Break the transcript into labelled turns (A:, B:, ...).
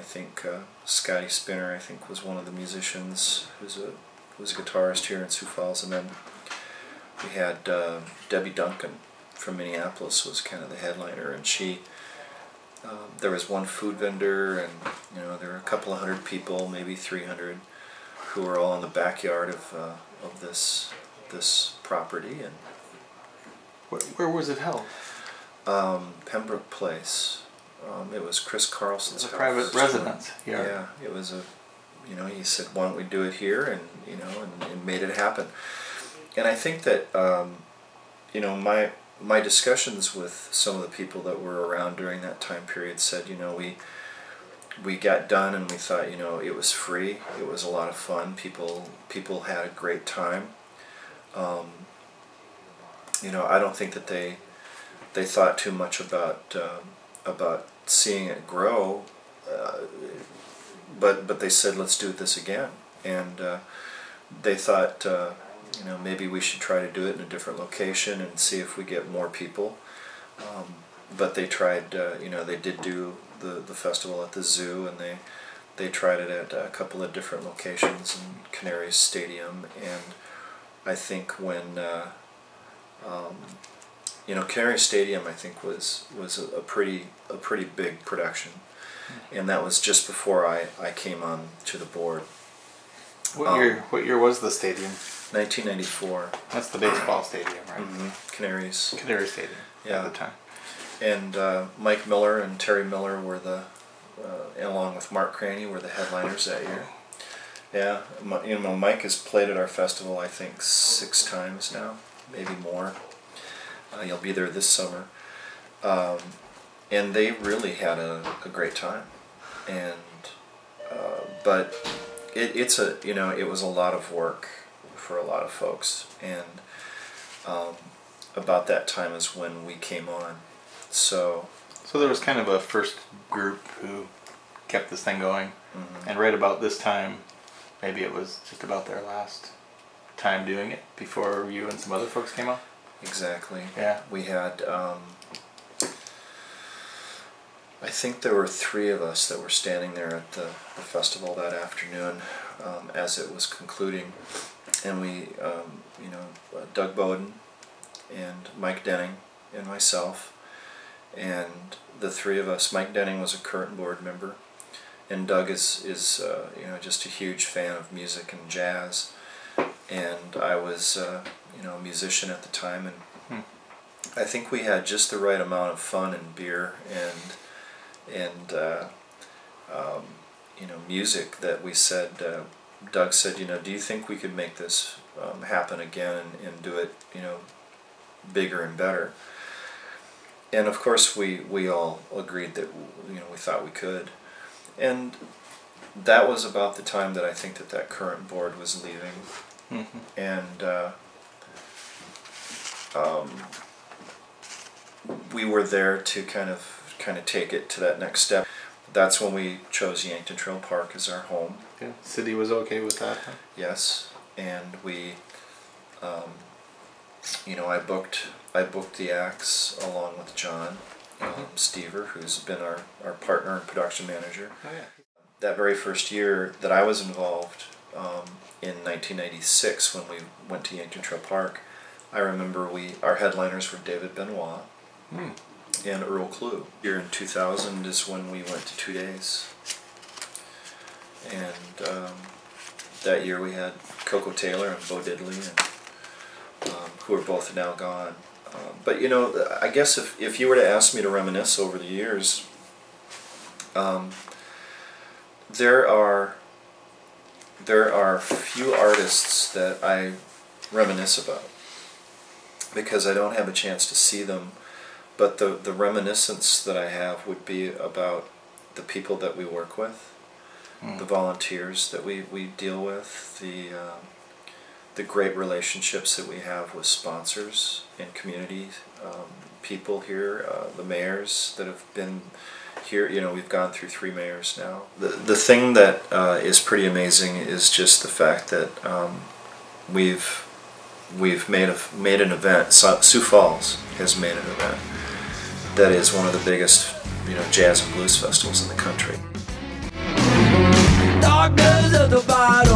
A: think Scotty Spinner, I think, was one of the musicians who's a guitarist here in Sioux Falls, and then we had Debbie Duncan from Minneapolis was kind of the headliner, and she. There was one food vendor, and there were a couple of hundred people, maybe 300, who were all in the backyard of this property. And
B: where was it held?
A: Pembroke Place. It was Chris Carlson's house.
B: A private residence.
A: Yeah, it was a. He said, "Why don't we do it here?" And and made it happen. And I think that my discussions with some of the people that were around during that time period said, we got done and we thought, it was free, it was a lot of fun, people had a great time. I don't think that they thought too much about seeing it grow, but they said, let's do this again, and they thought. Maybe we should try to do it in a different location and see if we get more people. But they tried, they did do the festival at the zoo, and they tried it at a couple of different locations in Canary Stadium. And I think when, Canary Stadium, I think was a pretty big production, and that was just before I came on to the board.
B: What year was the stadium?
A: 1994.
B: That's the baseball stadium, right?
A: Mm-hmm. Canary
B: Stadium.
A: Yeah.
B: At the time.
A: And Mike Miller and Terry Miller were along with Mark Craney, were the headliners that year. Yeah, Mike has played at our festival, I think, 6 times now, maybe more. He'll be there this summer. And they really had a great time. And but it was a lot of work for a lot of folks, and about that time is when we came on. So
B: there was kind of a first group who kept this thing going, and right about this time, maybe it was just about their last time doing it before you and some other folks came on?
A: Exactly.
B: Yeah.
A: We had, I think there were 3 of us that were standing there at the festival that afternoon as it was concluding. And we, Doug Bowden and Mike Denning and myself, and the 3 of us. Mike Denning was a current board member, and Doug is just a huge fan of music and jazz, and I was a musician at the time, and I think we had just the right amount of fun and beer and music that we said. Doug said, do you think we could make this happen again and do it, bigger and better? And of course we all agreed that, we thought we could. And that was about the time that I think that current board was leaving. Mm-hmm. And we were there to kind of take it to that next step. That's when we chose Yankton Trail Park as our home.
B: Yeah. City was okay with that, huh?
A: Yes, and we, I booked the acts along with John Stever, who's been our partner and production manager.
B: Oh yeah.
A: That very first year that I was involved, in 1996 when we went to Yankton Trail Park, I remember our headliners were David Benoit. And Earl Klugh. Here in 2000 is when we went to 2 days. And that year we had Coco Taylor and Bo Diddley, and, who are both now gone. But I guess if you were to ask me to reminisce over the years, there are few artists that I reminisce about because I don't have a chance to see them. But the reminiscence that I have would be about the people that we work with, the volunteers that we deal with, the great relationships that we have with sponsors and community people here, the mayors that have been here. We've gone through 3 mayors now. The thing that is pretty amazing is just the fact that we've made an event. Sioux Falls has made an event that is one of the biggest, jazz and blues festivals in the country.
C: darkness of the bottle.